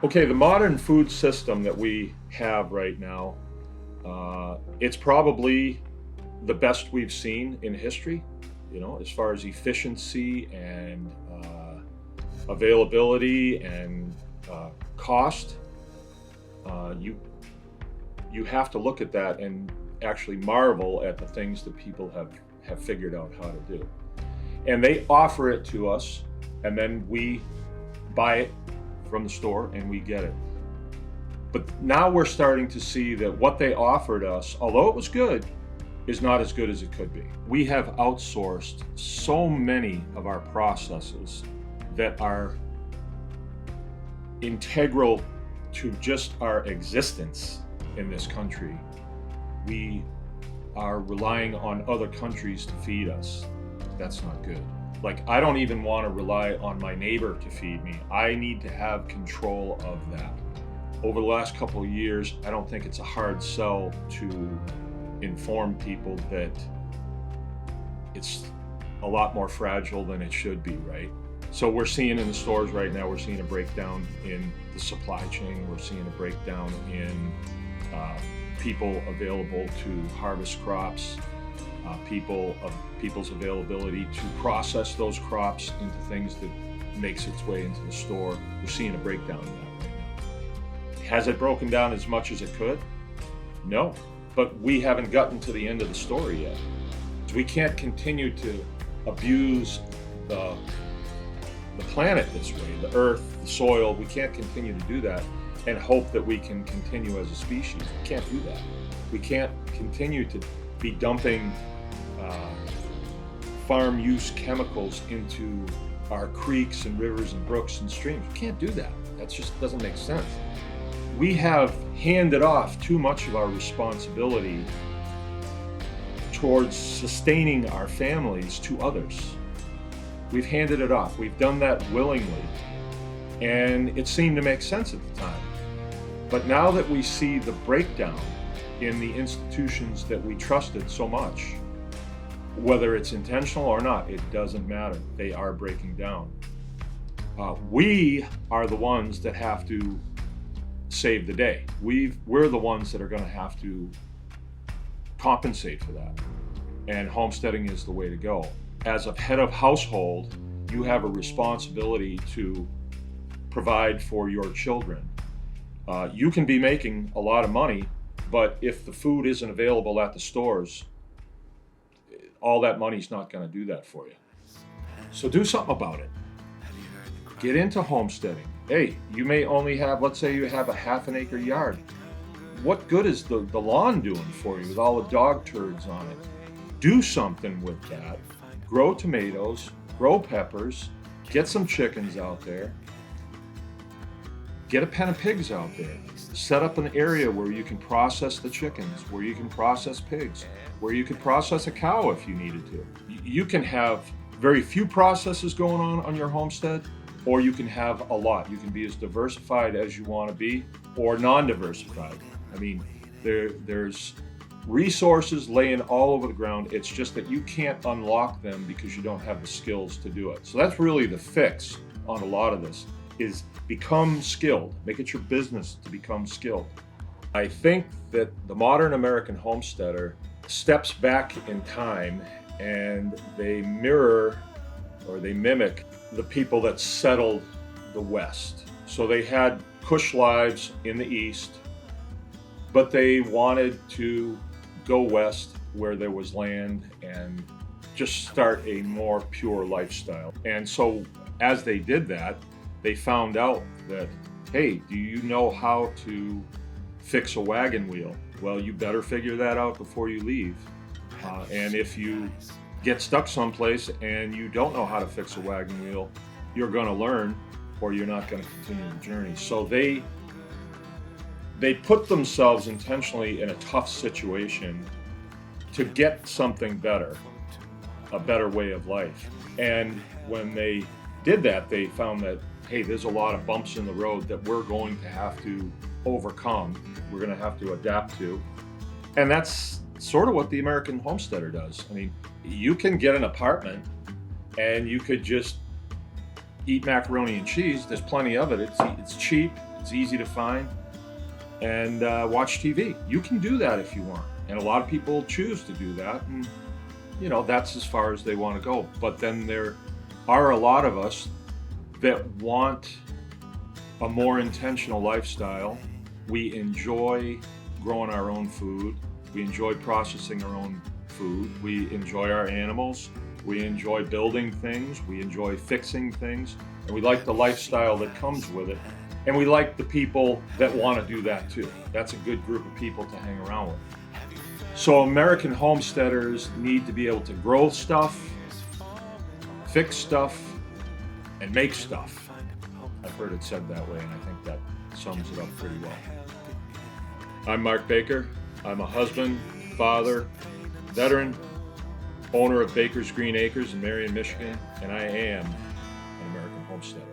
Okay, the modern food system that we have right now, it's probably the best we've seen in history, as far as efficiency and availability and cost. You have to look at that and actually marvel at the things that people have figured out how to do. And they offer it to us, and then we buy it from the store and we get it. But now we're starting to see that what they offered us, although it was good, is not as good as it could be. We have outsourced so many of our processes that are integral to just our existence in this country. We are relying on other countries to feed us. That's not good. Like, I don't even want to rely on my neighbor to feed me. I need to have control of that. Over the last couple of years, I don't think it's a hard sell to inform people that it's a lot more fragile than it should be, right? So we're seeing in the stores right now, we're seeing a breakdown in the supply chain. We're seeing a breakdown in people available to harvest crops, people's availability to process those crops into things that makes its way into the store. We're seeing a breakdown in that right now. Has it broken down as much as it could? No, but we haven't gotten to the end of the story yet. So we can't continue to abuse the planet this way, the earth, the soil. We can't continue to do that and hope that we can continue as a species. We can't do that. We can't continue to be dumping farm use chemicals into our creeks and rivers and brooks and streams. We can't do that. That just doesn't make sense. We have handed off too much of our responsibility towards sustaining our families to others. We've handed it off. We've done that willingly, and it seemed to make sense at the time. But now that we see the breakdown in the institutions that we trusted so much, whether it's intentional or not, it doesn't matter. They are breaking down. We are the ones that have to save the day. We're the ones that are going to have to compensate for that. And homesteading is the way to go. As a head of household, you have a responsibility to provide for your children. You can be making a lot of money, but if the food isn't available at the stores, all that money's not going to do that for you. So do something about it. Get into homesteading. Hey, you may only have, let's say you have a half an acre yard. What good is the lawn doing for you with all the dog turds on it? Do something with that. Grow tomatoes, grow peppers, get some chickens out there. Get a pen of pigs out there. Set up an area where you can process the chickens, where you can process pigs, where you can process a cow if you needed to. You can have very few processes going on your homestead, or you can have a lot. You can be as diversified as you want to be, or non-diversified. I mean, there's resources laying all over the ground. It's just that you can't unlock them because you don't have the skills to do it. So that's really the fix on a lot of this, is become skilled. Make it your business to become skilled. I think that the modern American homesteader steps back in time and they mirror or they mimic the people that settled the West. So they had cush lives in the East, but they wanted to go west where there was land and just start a more pure lifestyle. And so as they did that, they found out that, hey, do you know how to fix a wagon wheel? Well, you better figure that out before you leave. And if you get stuck someplace and you don't know how to fix a wagon wheel, you're going to learn, or you're not going to continue the journey. So they put themselves intentionally in a tough situation to get something better, a better way of life. And when they did that, they found that, hey, there's a lot of bumps in the road that we're going to have to overcome. We're going to have to adapt to. And that's sort of what the American homesteader does. I mean, you can get an apartment and you could just eat macaroni and cheese. There's plenty of it. It's cheap. It's easy to find. And watch TV. You can do that if you want. And a lot of people choose to do that. And, you know, that's as far as they want to go. But then there are a lot of us that want a more intentional lifestyle. We enjoy growing our own food. We enjoy processing our own food. We enjoy our animals. We enjoy building things. We enjoy fixing things. And we like the lifestyle that comes with it. And we like the people that want to do that too. That's a good group of people to hang around with. So American homesteaders need to be able to grow stuff, fix stuff, and make stuff. I've heard it said that way, and I think that sums it up pretty well. I'm Mark Baker. I'm a husband, father, veteran, owner of Baker's Green Acres in Marion, Michigan, and I am an American homesteader.